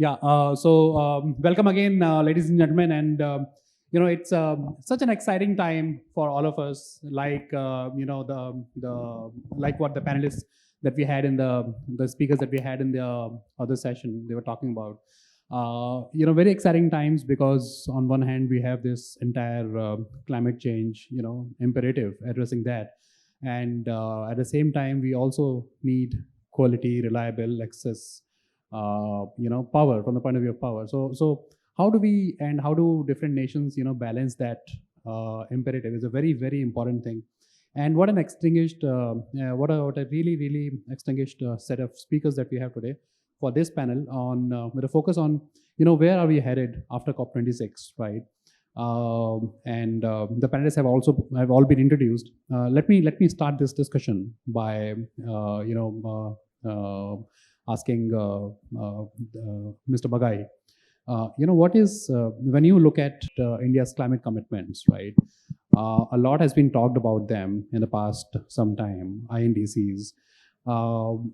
Welcome again, ladies and gentlemen. And, it's such an exciting time for all of us, like, like what the panelists that we had in the speakers that we had in the other session, they were talking about. Very exciting times because on one hand, we have this entire climate change, imperative addressing that. And at the same time, we also need quality, reliable access, power from the point of view of power. So how do we and how do different nations, balance that imperative is a very, very important thing. And what an extinguished, what a really, really extinguished set of speakers that we have today for this panel on with a focus on, where are we headed after COP26, right? The panelists have all been introduced. Let me start this discussion by asking Mr. Bagai, what is when you look at India's climate commitments, right? A lot has been talked about them in the past some time, INDCs,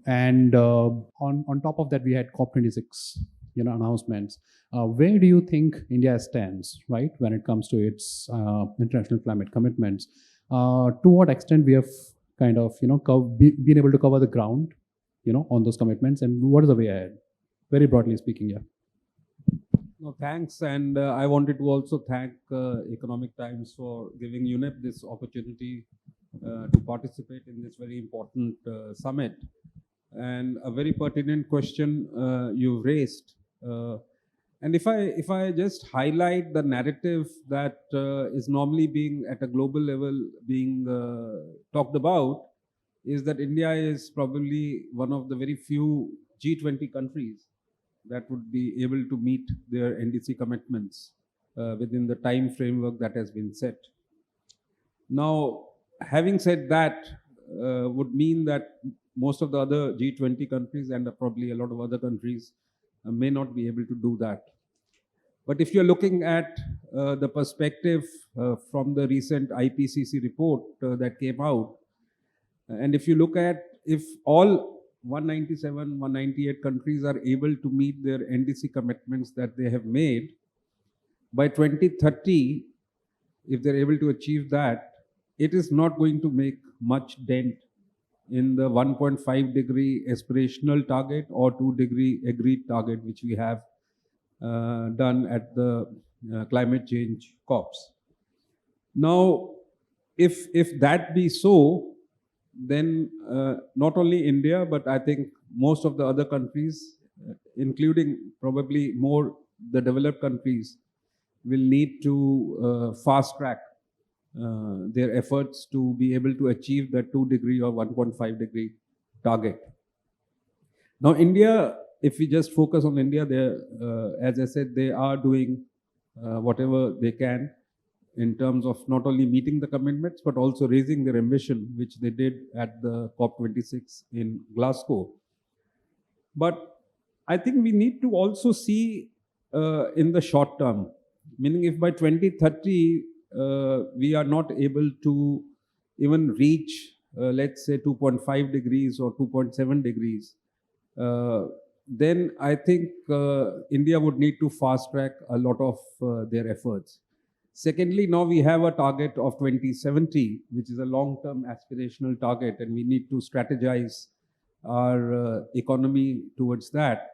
and on top of that, we had COP26, announcements. Where do you think India stands, right, when it comes to its international climate commitments? To what extent we have kind of, been able to cover the ground, on those commitments, and what is the way ahead? Very broadly speaking, yeah. No, thanks, and I wanted to also thank Economic Times for giving UNEP this opportunity to participate in this very important summit. And a very pertinent question you've raised. And if I just highlight the narrative that is normally being at a global level being talked about, is that India is probably one of the very few G20 countries that would be able to meet their NDC commitments within the time framework that has been set. Now, having said that, would mean that most of the other G20 countries and probably a lot of other countries may not be able to do that. But if you're looking at the perspective from the recent IPCC report that came out, and if you look at if all 197, 198 countries are able to meet their NDC commitments that they have made, by 2030, if they're able to achieve that, it is not going to make much dent in the 1.5 degree aspirational target or 2 degree agreed target, which we have done at the climate change COPs. Now, if that be so, then not only India, but I think most of the other countries, including probably more the developed countries, will need to fast track their efforts to be able to achieve the 2 degree or 1.5 degree target. Now, India, if we just focus on India, as I said, they are doing whatever they can in terms of not only meeting the commitments, but also raising their ambition, which they did at the COP26 in Glasgow. But I think we need to also see in the short term, meaning if by 2030, we are not able to even reach, let's say, 2.5 degrees or 2.7 degrees, then I think India would need to fast track a lot of their efforts. Secondly, now we have a target of 2070, which is a long-term aspirational target, and we need to strategize our economy towards that.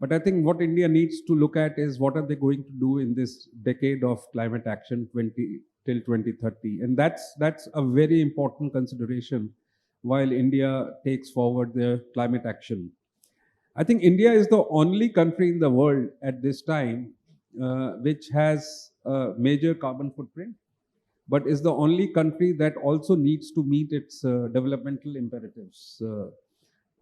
But I think what India needs to look at is what are they going to do in this decade of climate action till 2030. And that's a very important consideration while India takes forward their climate action. I think India is the only country in the world at this time which has a major carbon footprint, but is the only country that also needs to meet its developmental imperatives.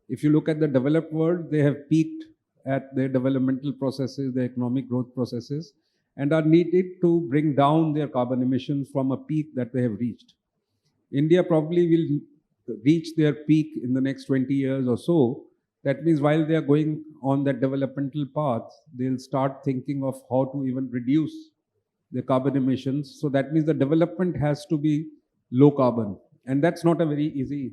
If you look at the developed world, they have peaked at their developmental processes, their economic growth processes, and are needed to bring down their carbon emissions from a peak that they have reached. India probably will reach their peak in the next 20 years or so. That means while they are going on that developmental path, they'll start thinking of how to even reduce the carbon emissions. So that means the development has to be low carbon. And that's not a very easy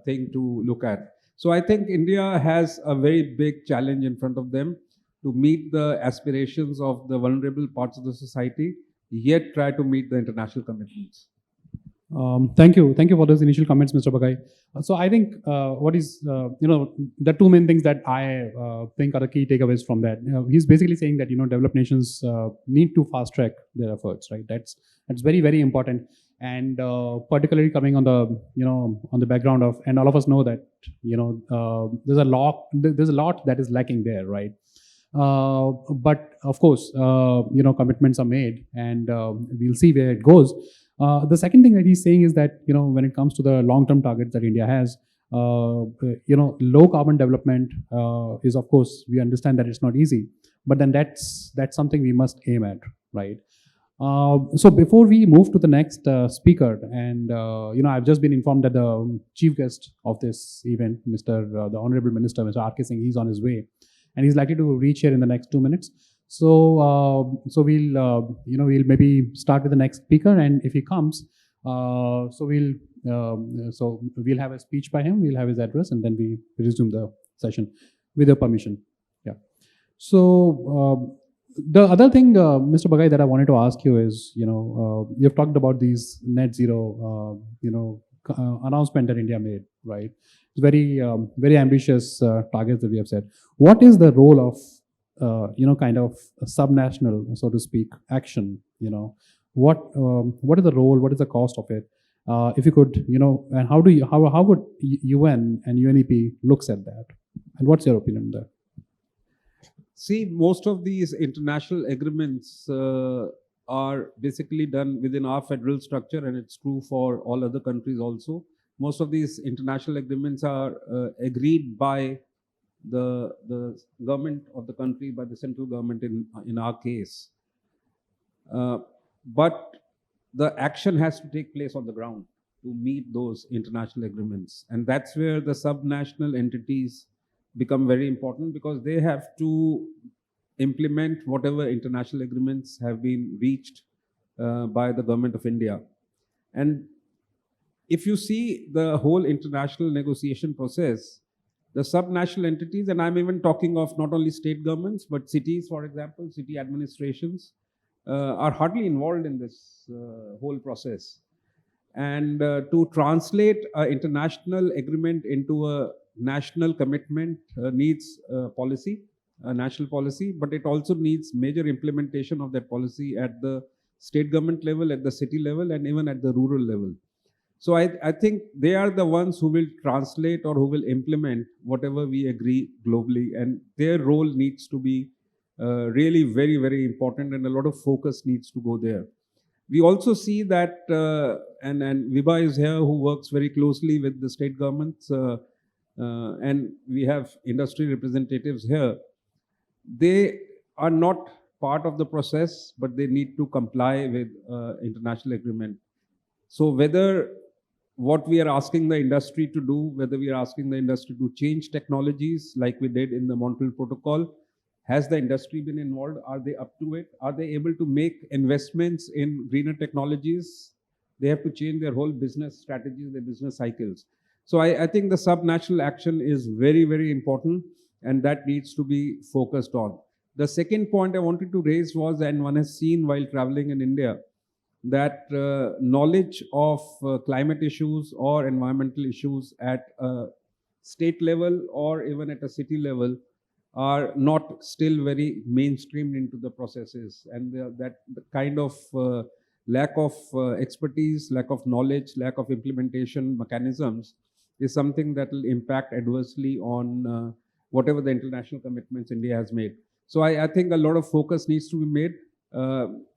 thing to look at. So I think India has a very big challenge in front of them to meet the aspirations of the vulnerable parts of the society, yet try to meet the international commitments. Thank you for those initial comments, Mr. Bagai. So I think the two main things that I think are the key takeaways from that. He's basically saying that developed nations need to fast track their efforts, right? That's very, very important, and particularly coming on the background of, and all of us know that there's a lot that is lacking there, right? But of course, commitments are made, and we'll see where it goes. The second thing that he's saying is that when it comes to the long-term targets that India has, low carbon development is, of course, we understand that it's not easy, but then that's something we must aim at, right? So before we move to the next speaker, and I've just been informed that the chief guest of this event, the Honorable Minister, Mr. R.K. Singh, he's on his way, and he's likely to reach here in the next 2 minutes. So we'll maybe start with the next speaker, and if he comes, we'll have a speech by him, we'll have his address, and then we resume the session with your permission. Yeah. So the other thing, Mr. Bagai, that I wanted to ask you is, you've talked about these net zero, announcement that India made, right? It's very, very ambitious targets that we have set. What is the role of kind of a subnational, so to speak, action? What is the role? What is the cost of it? If you could, and how would UN and UNEP looks at that? And what's your opinion on that? See, most of these international agreements are basically done within our federal structure, and it's true for all other countries also. Most of these international agreements are agreed by the government of the country, by the central government in our case. But the action has to take place on the ground to meet those international agreements. And that's where the subnational entities become very important, because they have to implement whatever international agreements have been reached by the government of India. And if you see the whole international negotiation process, the subnational entities, and I'm even talking of not only state governments, but cities, for example, city administrations, are hardly involved in this whole process. And to translate an international agreement into a national commitment needs policy, a national policy, but it also needs major implementation of that policy at the state government level, at the city level, and even at the rural level. So I think they are the ones who will translate or who will implement whatever we agree globally, and their role needs to be really very, very important, and a lot of focus needs to go there. We also see that, and Vibha is here, who works very closely with the state governments, and we have industry representatives here. They are not part of the process, but they need to comply with international agreement. So whether what we are asking the industry to do, whether we are asking the industry to change technologies like we did in the Montreal Protocol, has the industry been involved? Are they up to it? Are they able to make investments in greener technologies? They have to change their whole business strategies, their business cycles. So I think the subnational action is very, very important, and that needs to be focused on. The second point I wanted to raise was, and one has seen while traveling in India, that knowledge of climate issues or environmental issues at a state level or even at a city level are not still very mainstreamed into the processes, and that kind of lack of expertise, lack of knowledge, lack of implementation mechanisms is something that will impact adversely on whatever the international commitments India has made. So I think a lot of focus needs to be made.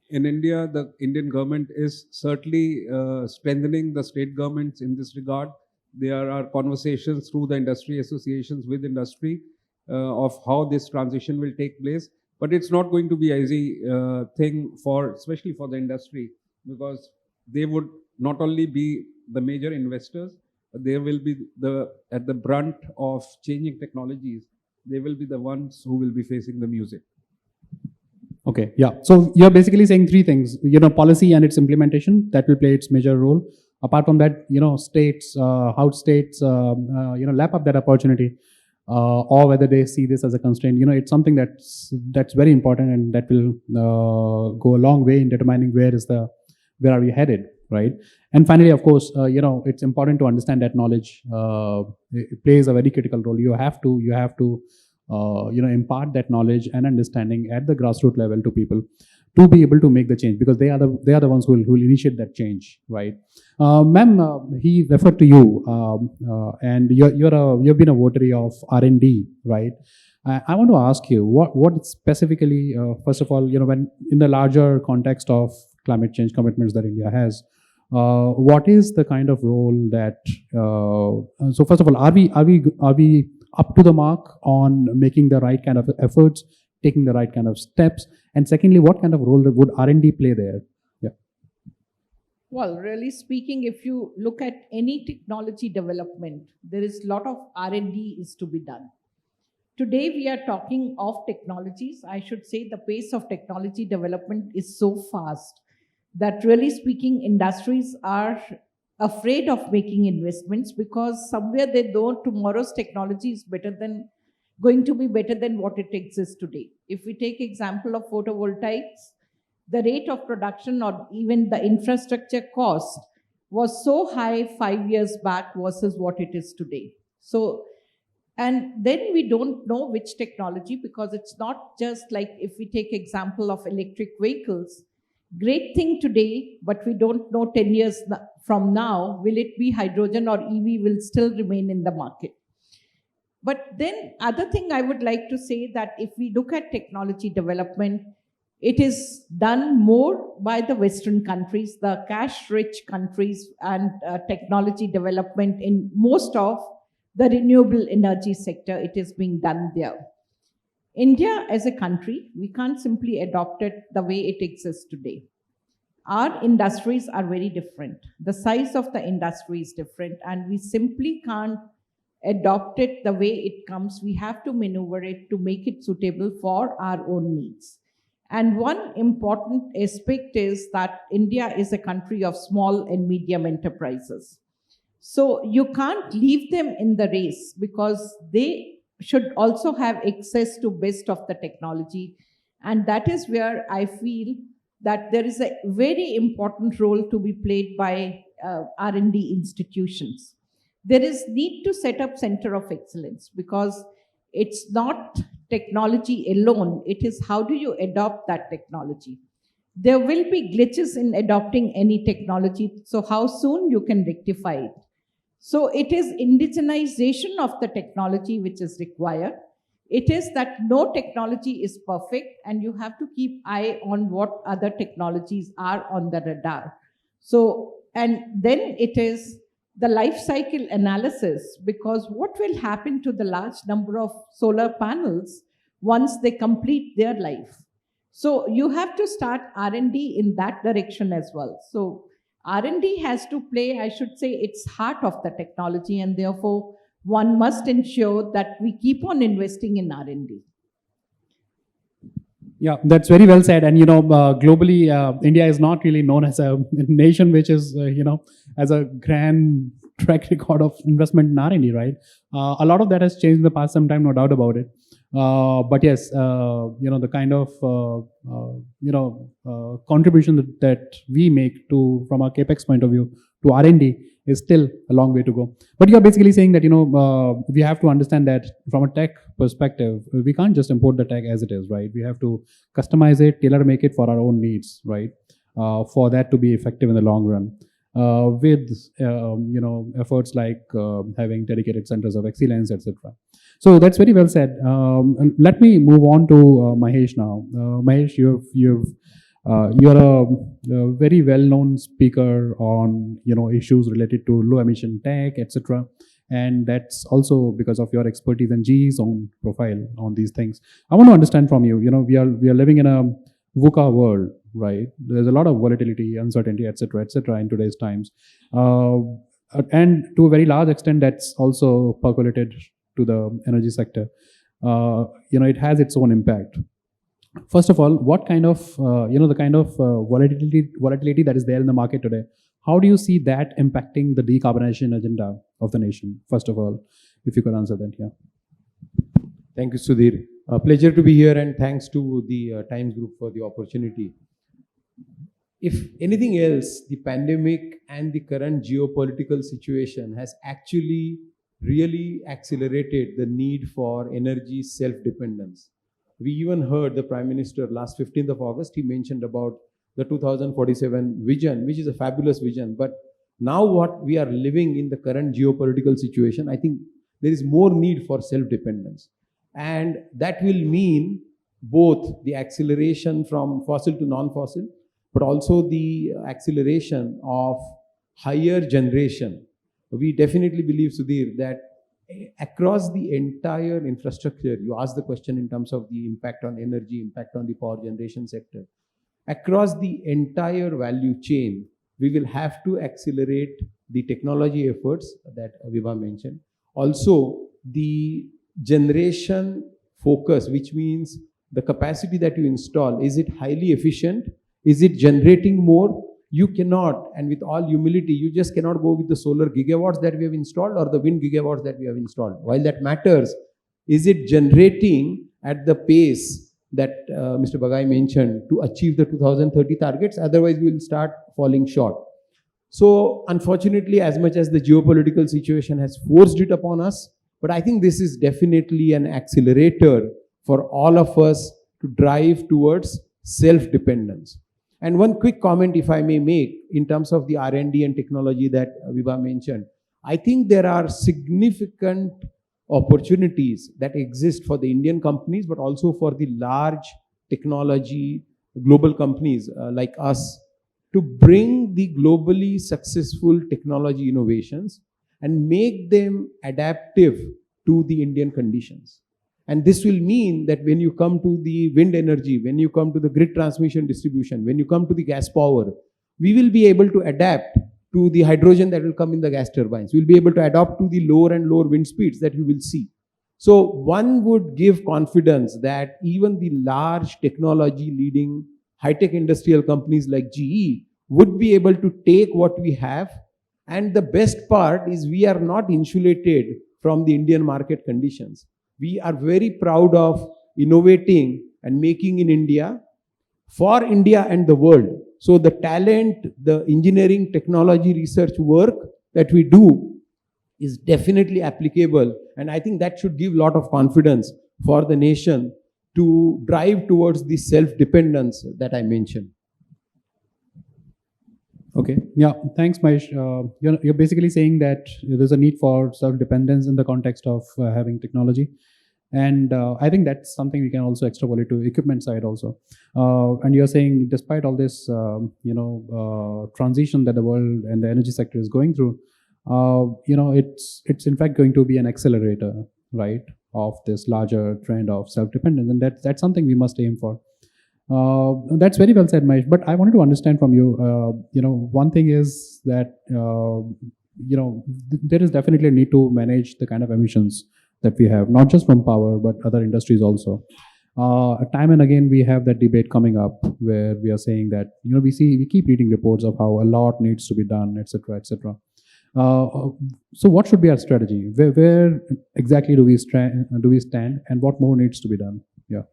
In India, the Indian government is certainly strengthening the state governments in this regard. There are conversations through the industry associations with industry of how this transition will take place. But it's not going to be an easy thing especially for the industry, because they would not only be the major investors, they will be at the brunt of changing technologies. They will be the ones who will be facing the music. Okay, yeah. So you're basically saying three things, policy and its implementation, that will play its major role. Apart from that, states, how states, lap up that opportunity. or whether they see this as a constraint. It's something that's very important, and that will go a long way in determining where are we headed, right? And finally, of course, it's important to understand that knowledge it plays a very critical role. You have to impart that knowledge and understanding at the grassroots level to people to be able to make the change, because they are the ones who will initiate that change, right? Ma'am, he referred to you, and you've been a votary of R&D, right? I want to ask you what specifically, first of all, when in the larger context of climate change commitments that India has, what is the kind of role that? So first of all, are we up to the mark on making the right kind of efforts, taking the right kind of steps? And secondly, what kind of role would R&D play there? Yeah. Well, really speaking, if you look at any technology development, there is a lot of R&D is to be done. Today, we are talking of technologies. I should say the pace of technology development is so fast that really speaking, industries are afraid of making investments, because somewhere they know tomorrow's technology is going to be better than what it exists today. If we take example of photovoltaics, the rate of production or even the infrastructure cost was so high 5 years back versus what it is today. So, and then we don't know which technology, because it's not just like if we take example of electric vehicles, great thing today, but we don't know 10 years from now, will it be hydrogen or EV will still remain in the market. But then other thing I would like to say that if we look at technology development, it is done more by the Western countries, the cash-rich countries, and technology development in most of the renewable energy sector, it is being done there. India as a country, we can't simply adopt it the way it exists today. Our industries are very different. The size of the industry is different, and we simply can't adopt it the way it comes. We have to maneuver it to make it suitable for our own needs. And one important aspect is that India is a country of small and medium enterprises. So you can't leave them in the race, because they should also have access to best of the technology. And that is where I feel that there is a very important role to be played by R&D institutions. There is need to set up center of excellence, because it's not technology alone. It is how do you adopt that technology. There will be glitches in adopting any technology. So how soon you can rectify it. So it is indigenization of the technology which is required. It is that no technology is perfect, and you have to keep eye on what other technologies are on the radar. So, and then it is the life cycle analysis, because what will happen to the large number of solar panels once they complete their life? So you have to start R&D in that direction as well. So R&D has to play, I should say, its heart of the technology, and therefore one must ensure that we keep on investing in R&D. Yeah, that's very well said. And globally, India is not really known as a nation which is as a grand track record of investment in R&D, right? A lot of that has changed in the past some time, no doubt about it. But yes, the kind of contribution that we make from our capex point of view to R&D is still a long way to go. But you're basically saying that we have to understand that from a tech perspective, we can't just import the tech as it is, right? We have to customize it, tailor make it for our own needs, right? For that to be effective in the long run. With efforts like having dedicated centers of excellence, etc. So that's very well said. Let me move on to Mahesh now. Mahesh, you're a very well-known speaker on issues related to low emission tech, etc. And that's also because of your expertise and GE's own profile on these things. I want to understand from you. We are living in a VUCA world, right? There's a lot of volatility, uncertainty, etc., in today's times, and to a very large extent, that's also percolated to the energy sector. It has its own impact. First of all, what kind of the kind of volatility that is there in the market today? How do you see that impacting the decarbonization agenda of the nation? First of all, if you could answer that, yeah. Thank you, Sudheer. A pleasure to be here, and thanks to the Times Group for the opportunity. If anything else, the pandemic and the current geopolitical situation has actually really accelerated the need for energy self-dependence. We even heard the Prime Minister last 15th of August, he mentioned about the 2047 vision, which is a fabulous vision. But now what we are living in the current geopolitical situation, I think there is more need for self-dependence. And that will mean both the acceleration from fossil to non-fossil, but also the acceleration of higher generation. We definitely believe, Sudhir, that across the entire infrastructure, you asked the question in terms of the impact on energy, impact on the power generation sector. Across the entire value chain, we will have to accelerate the technology efforts that Vibha mentioned. Also, the generation focus, which means the capacity that you install, is it highly efficient? Is it generating more? You cannot, and with all humility, you just cannot go with the solar gigawatts that we have installed or the wind gigawatts that we have installed. While that matters, is it generating at the pace that Mr. Bagai mentioned to achieve the 2030 targets? Otherwise, we will start falling short. So, unfortunately, as much as the geopolitical situation has forced it upon us, but I think this is definitely an accelerator for all of us to drive towards self-dependence. And one quick comment, if I may make, in terms of the R&D and technology that Vibha mentioned, I think there are significant opportunities that exist for the Indian companies, but also for the large technology global companies like us to bring the globally successful technology innovations and make them adaptive to the Indian conditions. And this will mean that when you come to the wind energy, when you come to the grid transmission distribution, when you come to the gas power, we will be able to adapt to the hydrogen that will come in the gas turbines. We'll be able to adapt to the lower and lower wind speeds that you will see. So one would give confidence that even the large technology leading high-tech industrial companies like GE would be able to take what we have. And the best part is we are not insulated from the Indian market conditions. We are very proud of innovating and making in India for India and the world. So the talent, the engineering, technology, research work that we do is definitely applicable. And I think that should give a lot of confidence for the nation to drive towards the self-dependence that I mentioned. Okay. Yeah. Thanks, Mahesh. You're basically saying that there's a need for self-dependence in the context of having technology. And I think that's something we can also extrapolate to equipment side also. And you're saying despite all this, transition that the world and the energy sector is going through, it's in fact going to be an accelerator, right, of this larger trend of self-dependence. And that's something we must aim for. That's very well said, Mahesh. But I wanted to understand from you, one thing is that, there is definitely a need to manage the kind of emissions that we have, not just from power, but other industries also. Time and again, we have that debate coming up where we are saying that, we keep reading reports of how a lot needs to be done, etc., etc. So what should be our strategy? Where exactly do we stand, and what more needs to be done? Yeah.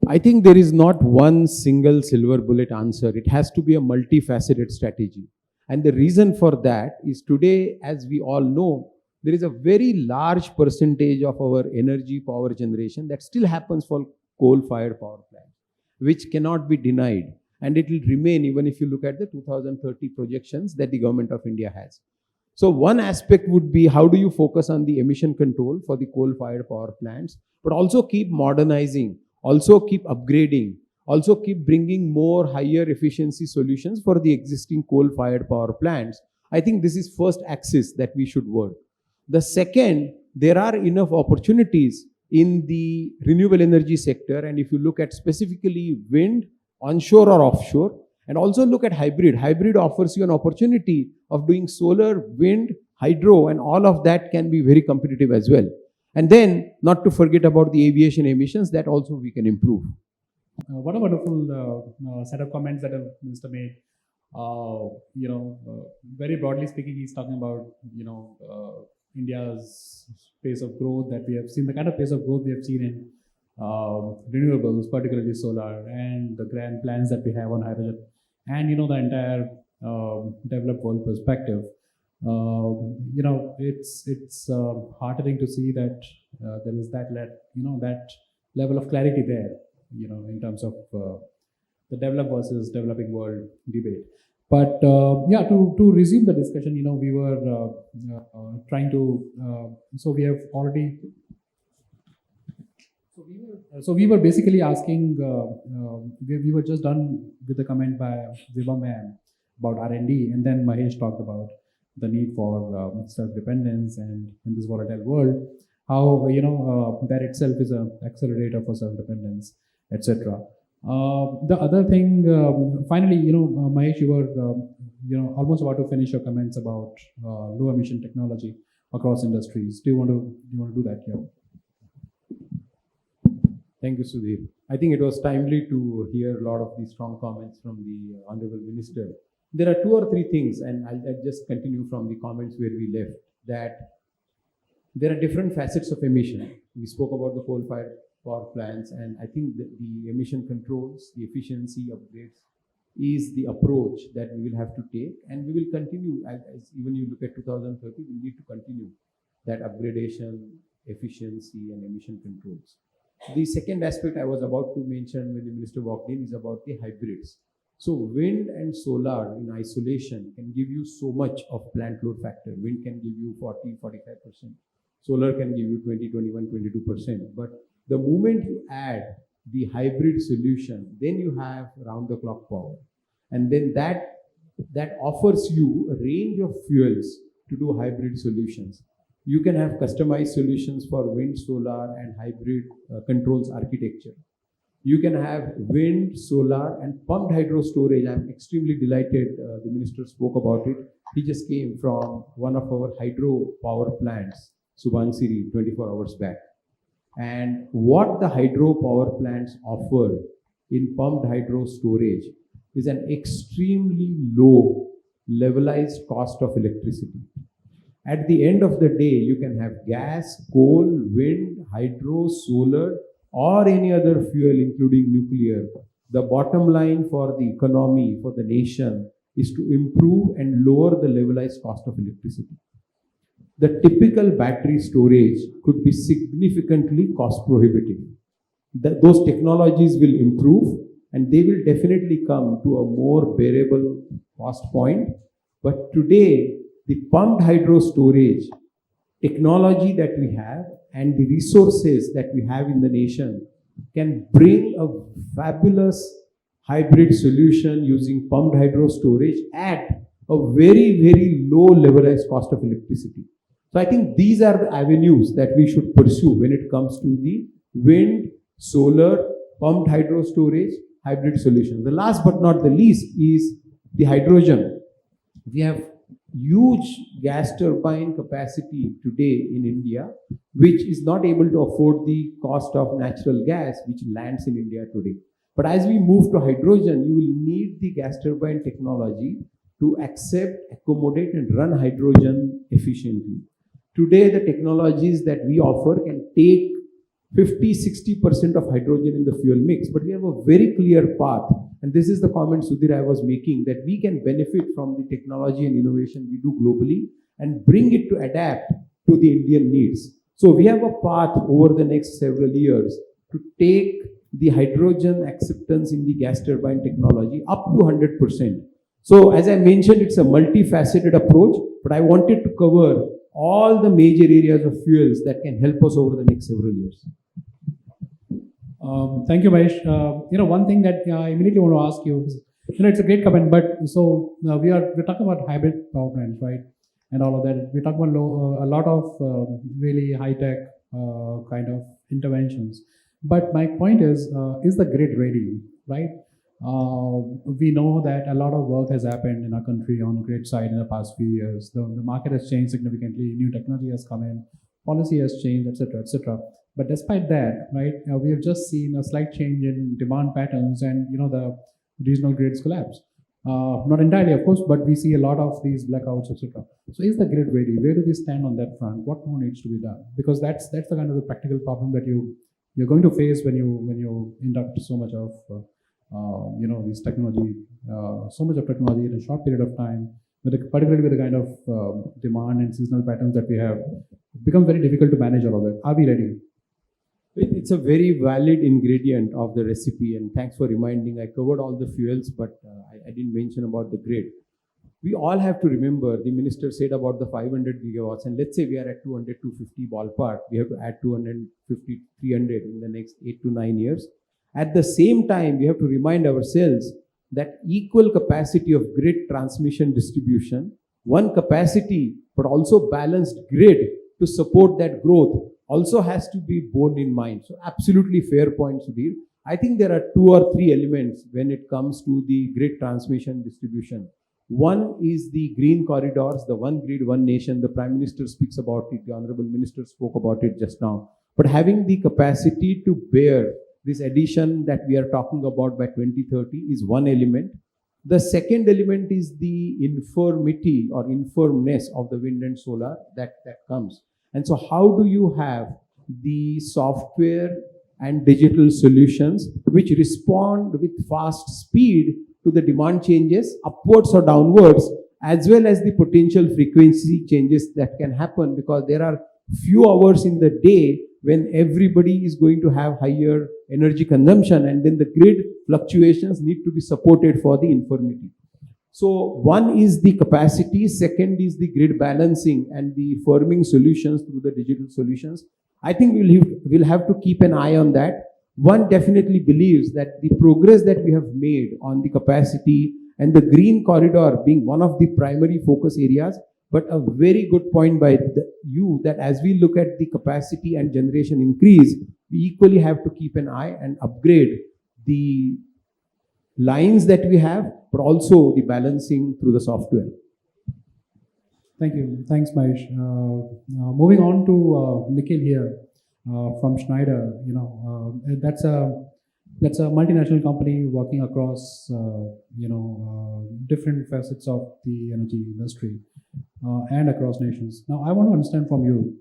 I think there is not one single silver bullet answer. It has to be a multifaceted strategy. And the reason for that is today, as we all know, there is a very large percentage of our energy power generation that still happens for coal-fired power plants, which cannot be denied. And it will remain even if you look at the 2030 projections that the government of India has. So one aspect would be how do you focus on the emission control for the coal-fired power plants, but also keep modernizing, also keep upgrading, also keep bringing more higher efficiency solutions for the existing coal-fired power plants. I think this is first axis that we should work. The second, there are enough opportunities in the renewable energy sector. And if you look at specifically wind, onshore or offshore, and also look at hybrid. Hybrid offers you an opportunity of doing solar, wind, hydro, and all of that can be very competitive as well. And then, not to forget about the aviation emissions, that also we can improve. What a wonderful set of comments that Mr. made. Very broadly speaking, he's talking about, India's pace of growth that we have seen, the kind of pace of growth we have seen in renewables, particularly solar, and the grand plans that we have on hydrogen, and the entire developed world perspective. It's heartening to see that there is that that level of clarity there, in terms of the developed versus developing world debate. But to resume the discussion, we were trying to. So we have already. So we were basically asking. We were just done with the comment by Vibha ma'am about R&D, and then Mahesh talked about the need for self-dependence, and in this volatile world, how that itself is an accelerator for self-dependence, etc. The other thing, finally, Mahesh, you were almost about to finish your comments about low emission technology across industries. Do you want to do that here? Thank you, Sudheer. I think it was timely to hear a lot of these strong comments from the Honorable Minister. There are two or three things, and I'll just continue from the comments where we left, that there are different facets of emission. We spoke about the coal-fired power plants, and I think that the emission controls, the efficiency upgrades is the approach that we will have to take, and we will continue, as even you look at 2030, we need to continue that upgradation, efficiency, and emission controls. The second aspect I was about to mention when the Minister walked in is about the hybrids. So wind and solar in isolation can give you so much of plant load factor. Wind can give you 40-45%. Solar can give you 20, 21, 22%. But the moment you add the hybrid solution, then you have round-the-clock power. And then that offers you a range of fuels to do hybrid solutions. You can have customized solutions for wind, solar, and hybrid controls architecture. You can have wind, solar, and pumped hydro storage. I'm extremely delighted the Minister spoke about it. He just came from one of our hydro power plants, Subansiri, 24 hours back. And what the hydro power plants offer in pumped hydro storage is an extremely low levelized cost of electricity. At the end of the day, you can have gas, coal, wind, hydro, solar, or any other fuel, including nuclear. The bottom line for the economy, for the nation, is to improve and lower the levelized cost of electricity. The typical battery storage could be significantly cost prohibitive. Those technologies will improve, and they will definitely come to a more bearable cost point. But today, the pumped hydro storage technology that we have and the resources that we have in the nation can bring a fabulous hybrid solution using pumped hydro storage at a very, very low levelized cost of electricity. So I think these are the avenues that we should pursue when it comes to the wind, solar, pumped hydro storage, hybrid solutions. The last but not the least is the hydrogen. We have huge gas turbine capacity today in India, which is not able to afford the cost of natural gas, which lands in India today. But as we move to hydrogen, you will need the gas turbine technology to accept, accommodate, and run hydrogen efficiently. Today, the technologies that we offer can take 50-60% of hydrogen in the fuel mix, but we have a very clear path. And this is the comment, Sudheer, I was making, that we can benefit from the technology and innovation we do globally and bring it to adapt to the Indian needs. So we have a path over the next several years to take the hydrogen acceptance in the gas turbine technology up to 100%. So as I mentioned, it's a multifaceted approach, but I wanted to cover all the major areas of fuels that can help us over the next several years. Thank you, Mahesh. One thing that I immediately want to ask you is, it's a great comment, but so we're talking about hybrid power plants, right? And all of that. We're talking about a lot of really high-tech kind of interventions. But my point is the grid ready, right? We know that a lot of work has happened in our country on grid side in the past few years. The market has changed significantly. New technology has come in. Policy has changed, etc., etc. But despite that, right, we have just seen a slight change in demand patterns, and the regional grids collapse. Not entirely, of course, but we see a lot of these blackouts, etc. So is the grid ready? Where do we stand on that front? What more needs to be done? Because that's the kind of the practical problem that you're going to face when you induct so much of this technology, so much of technology in a short period of time, particularly with the kind of demand and seasonal patterns that we have. It becomes very difficult to manage all of that. Are we ready? It's a very valid ingredient of the recipe, and thanks for reminding. I covered all the fuels, but I didn't mention about the grid. We all have to remember, the minister said about the 500 gigawatts, and let's say we are at 200, 250 ballpark. We have to add 250, 300 in the next 8 to 9 years. At the same time, we have to remind ourselves that equal capacity of grid transmission distribution, one capacity, but also balanced grid to support that growth also has to be borne in mind. So absolutely fair point, Sudheer. I think there are 2 or 3 elements when it comes to the grid transmission distribution. One is the green corridors, the one grid, one nation. The Prime Minister speaks about it. The Honorable Minister spoke about it just now. But having the capacity to bear this addition that we are talking about by 2030 is one element. The second element is the infirmity or infirmness of the wind and solar that comes. And so how do you have the software and digital solutions which respond with fast speed to the demand changes upwards or downwards, as well as the potential frequency changes that can happen, because there are few hours in the day when everybody is going to have higher energy consumption, and then the grid fluctuations need to be supported for the infirmity. So one is the capacity, second is the grid balancing and the firming solutions through the digital solutions. I think we'll have to keep an eye on that. One definitely believes that the progress that we have made on the capacity and the green corridor being one of the primary focus areas, but a very good point by you that as we look at the capacity and generation increase, we equally have to keep an eye and upgrade the lines that we have, but also the balancing through the software. Thank you. Thanks, Mahesh. Moving on to Nikhil here from Schneider. That's a multinational company working across different facets of the energy industry and across nations. Now, I want to understand from you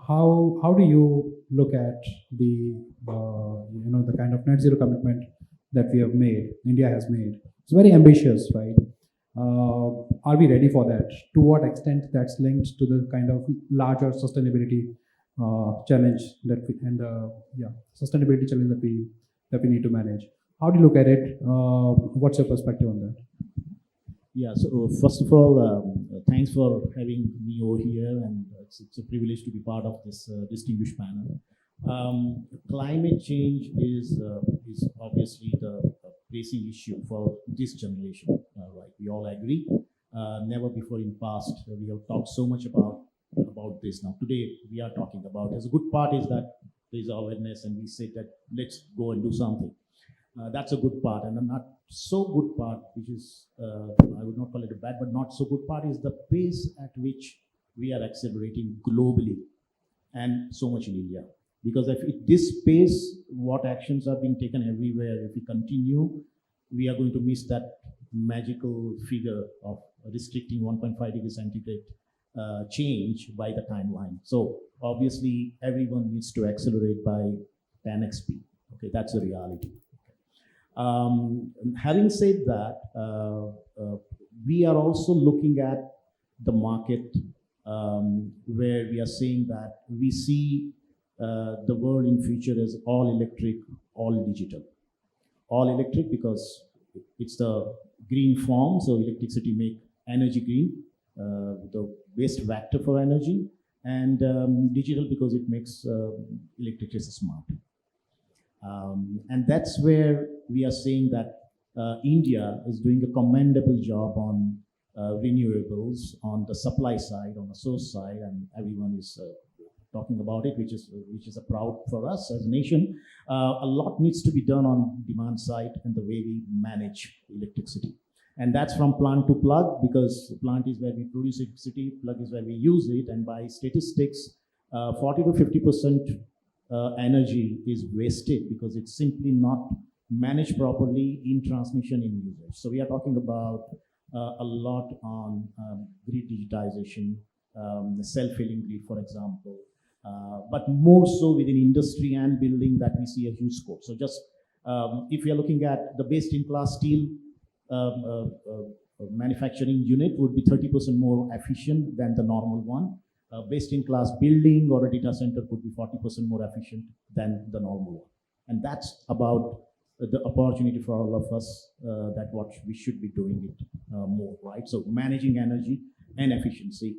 how do you look at the the kind of net zero commitment that we have made, India has made. It's very ambitious, right? Are we ready for that? To what extent that's linked to the kind of larger sustainability challenge sustainability challenge that we need to manage? How do you look at it? What's your perspective on that? Yeah, so first of all, thanks for having me over here, and it's a privilege to be part of this distinguished panel. Climate change is obviously the pressing issue for this generation, right? We all agree. Never before in past we have talked so much about this. Now today we are talking about. As a good part is that there is awareness, and we say that let's go and do something. That's a good part, and a not so good part, which is I would not call it a bad, but not so good part, is the pace at which we are accelerating globally, and so much in India. Because if this pace, what actions are being taken everywhere, if we continue, we are going to miss that magical figure of restricting 1.5 degrees centigrade change by the timeline. So obviously, everyone needs to accelerate by 10x speed. Okay, that's the reality. Having said that, we are also looking at the market where we are saying that we see the world in future as all electric, all digital. All electric because it's the green form, so electricity make energy green, the waste vector for energy, and digital because it makes electricity smart. And that's where we are saying that India is doing a commendable job on renewables, on the supply side, on the source side, and everyone is talking about it, which is a proud for us as a nation. A lot needs to be done on demand side and the way we manage electricity. And that's from plant to plug, because plant is where we produce electricity, plug is where we use it, and by statistics, 40 to 50% energy is wasted because it's simply not managed properly in transmission in usage. So we are talking about a lot on grid digitization, the self-healing grid, for example, but more so within industry and building that we see a huge scope. So just if we are looking at the best-in-class steel manufacturing unit would be 30% more efficient than the normal one. Best-in-class building or a data center could be 40% more efficient than the normal one. And that's about the opportunity for all of us that what we should be doing it more, right? So managing energy and efficiency,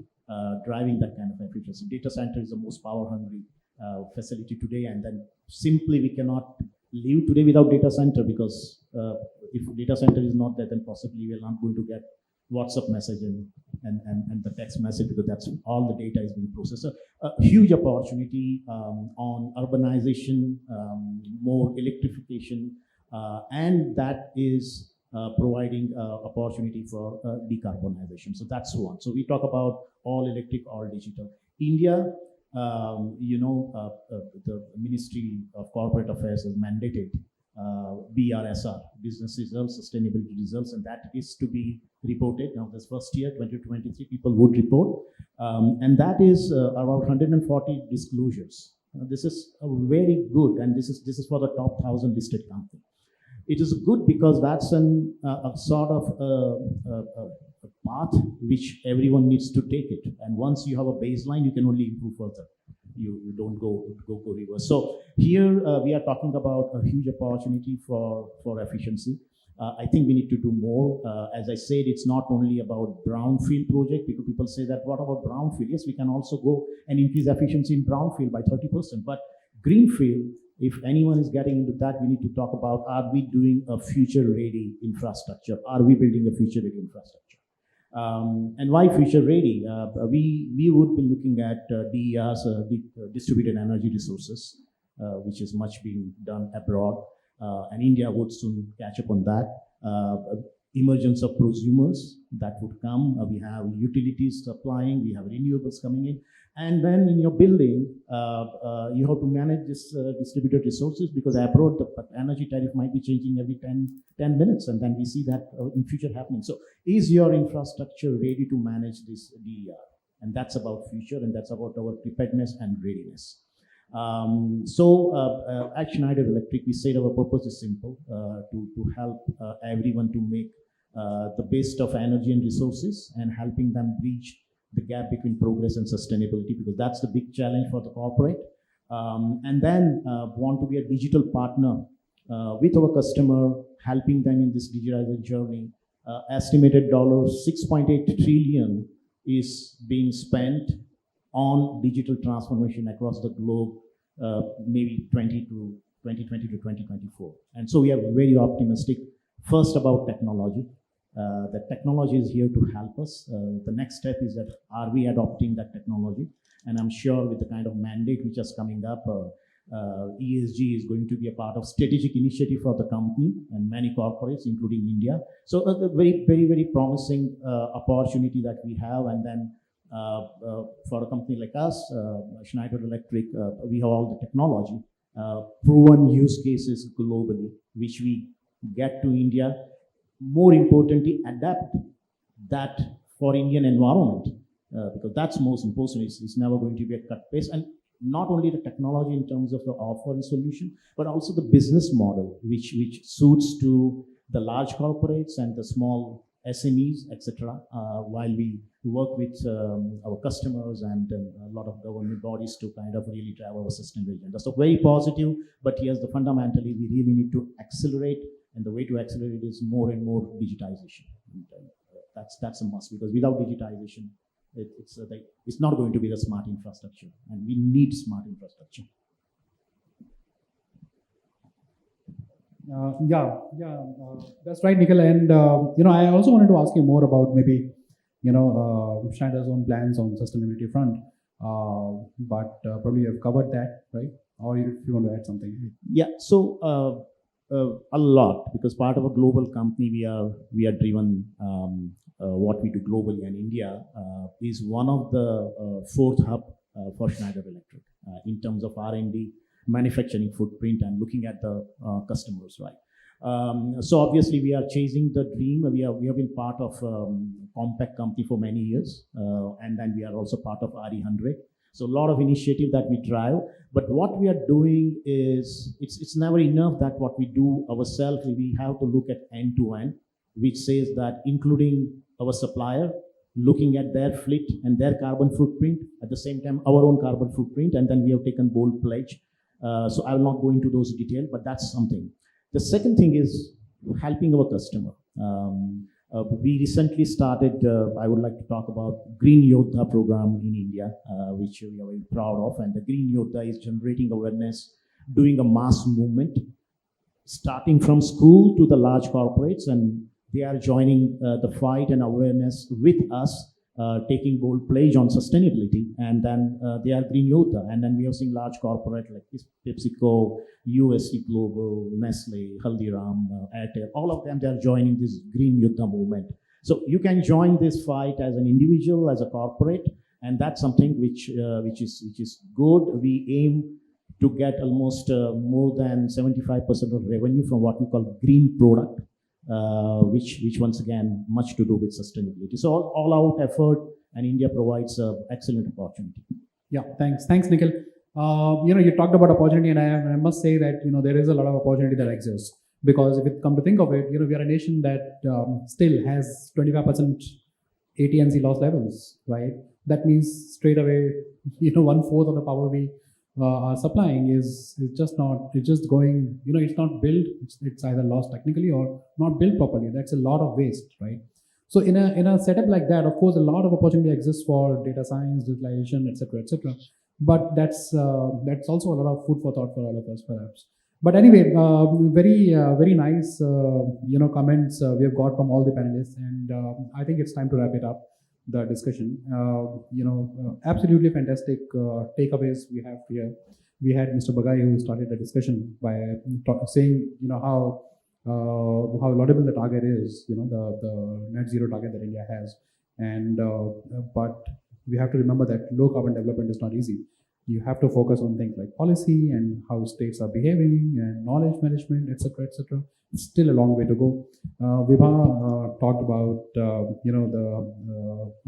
driving that kind of efficiency. Data center is the most power-hungry facility today, and then simply we cannot live today without data center, because if data center is not there, then possibly we are not going to get WhatsApp message and the text message, because that's all the data is being processed. So a huge opportunity on urbanization, more electrification, and that is providing opportunity for decarbonization. So that's one. So we talk about all electric, all digital. India, the Ministry of Corporate Affairs has mandated BRSR, business results, sustainability results, and that is to be reported. Now, this first year, 2023, people would report, and that is around 140 disclosures. This is a very good, and this is for the top 1,000 listed company. It is good because that's a sort of a path which everyone needs to take it, and once you have a baseline, you can only improve further. You don't go reverse. So here we are talking about a huge opportunity for efficiency. I think we need to do more. As I said, it's not only about brownfield project, because people say that what about brownfield? Yes, we can also go and increase efficiency in brownfield by 30%. But greenfield, if anyone is getting into that, we need to talk about, are we doing a future-ready infrastructure? Are we building a future-ready infrastructure? And why future ready? We would be looking at DERs, distributed energy resources, which is much being done abroad, and India would soon catch up on that. Emergence of prosumers that would come. We have utilities supplying, we have renewables coming in, and then in your building, you have to manage this distributed resources, because abroad the energy tariff might be changing every 10 minutes, and then we see that in future happening. So is your infrastructure ready to manage this DER? And that's about future, and that's about our preparedness and readiness. At Schneider Electric, we said our purpose is simple, to help everyone to make the best of energy and resources, and helping them bridge the gap between progress and sustainability, because that's the big challenge for the corporate. And then want to be a digital partner with our customer, helping them in this digitization journey. Estimated $6.8 trillion is being spent on digital transformation across the globe, maybe 2020 to 2024. And so we are very optimistic, first about technology. The technology is here to help us. The next step is that, are we adopting that technology? And I'm sure with the kind of mandate which is coming up, ESG is going to be a part of strategic initiative for the company and many corporates, including India. So a very, very, very promising opportunity that we have. And then for a company like us, Schneider Electric, we have all the technology, proven use cases globally, which we get to India. More importantly, adapt that for Indian environment, because that's most important. It's never going to be a cut paste. And not only the technology in terms of the offer and solution, but also the business model, which suits to the large corporates and the small SMEs, etc. While we work with our customers and a lot of government bodies to kind of really drive our sustainable agenda. So very positive, but yes, fundamentally we really need to accelerate, and the way to accelerate is more and more digitization. And, that's a must, because without digitization, it's not going to be the smart infrastructure, and we need smart infrastructure. That's right, Nikhil. And I also wanted to ask you more about maybe Schneider's own plans on sustainability front. But probably you've covered that, right? Or if you want to add something. Yeah. So a lot, because part of a global company, we are driven. What we do globally, and India is one of the fourth hub for Schneider Electric in terms of R&D, manufacturing footprint, and looking at the customers, right? So obviously we are chasing the dream. We have been part of Compact company for many years, and then we are also part of RE100. So a lot of initiative that we drive. But what we are doing is it's never enough that what we do ourselves. We have to look at end to end, which says that including our supplier, looking at their fleet and their carbon footprint, at the same time our own carbon footprint, and then we have taken bold pledge. So I will not go into those details, but that's something. The second thing is helping our customer. We recently started, I would like to talk about Green Yodha program in India, which we are very proud of. And the Green Yodha is generating awareness, doing a mass movement, starting from school to the large corporates, and they are joining the fight and awareness with us, taking bold pledge on sustainability, and then they are Green Yodha. And then we have seen large corporate like PepsiCo, USC Global, Nestle, Haldiram, Airtel, all of them, they are joining this Green Yodha movement. So you can join this fight as an individual, as a corporate, and that's something which is good. We aim to get almost more than 75% of revenue from what we call green product, which once again, much to do with sustainability. So all out effort, and India provides an excellent opportunity. Yeah, thanks, Nikhil. You talked about opportunity, and I must say that there is a lot of opportunity that exists, because if you come to think of it, we are a nation that still has 25% AT&C loss levels, right? That means straight away, 1/4 of the power we are supplying is just not. It's just going. It's not built. It's either lost technically or not built properly. That's a lot of waste, right? So in a setup like that, of course, a lot of opportunity exists for data science, digitalization, etc., etc. But that's also a lot of food for thought for all of us, perhaps. But anyway, very nice comments we have got from all the panelists, and I think it's time to wrap it up, the discussion. Absolutely fantastic takeaways we have here. We had Mr. Bagai, who started the discussion by saying how laudable the target is, the net zero target that India has, and but we have to remember that low carbon development is not easy. You have to focus on things like policy and how states are behaving and knowledge management, etc., etc. It's still a long way to go. Vibha talked about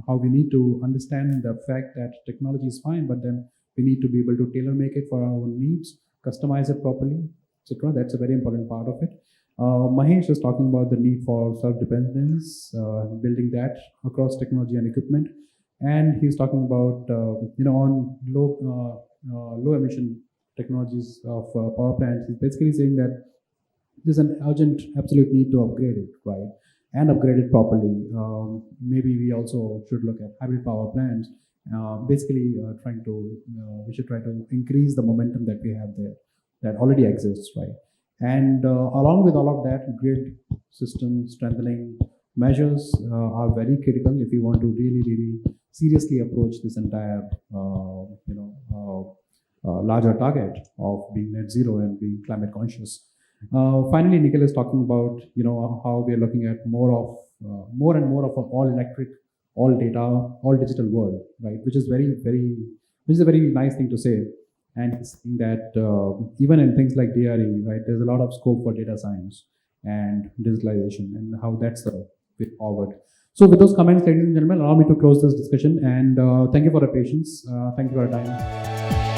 how we need to understand the fact that technology is fine, but then we need to be able to tailor make it for our own needs, customize it properly, etc. That's a very important part of it. Mahesh was talking about the need for self-dependence, building that across technology and equipment. And he's talking about, on low emission technologies of power plants. He's basically saying that there's an urgent, absolute need to upgrade it, right? And upgrade it properly. Maybe we also should look at hybrid power plants. Basically, we should try to increase the momentum that we have there, that already exists, right? And along with all of that, grid system strengthening measures are very critical if you want to really seriously approach this entire larger target of being net zero and being climate conscious. Finally, Nikhil is talking about how we are looking at more and more of an all electric, all data, all digital world, right? Which is a very nice thing to say. And he's saying that even in things like TERI, right, there's a lot of scope for data science and digitalization, and how that's the way forward. So with those comments, ladies and gentlemen, allow me to close this discussion, and thank you for your patience. Thank you for your time.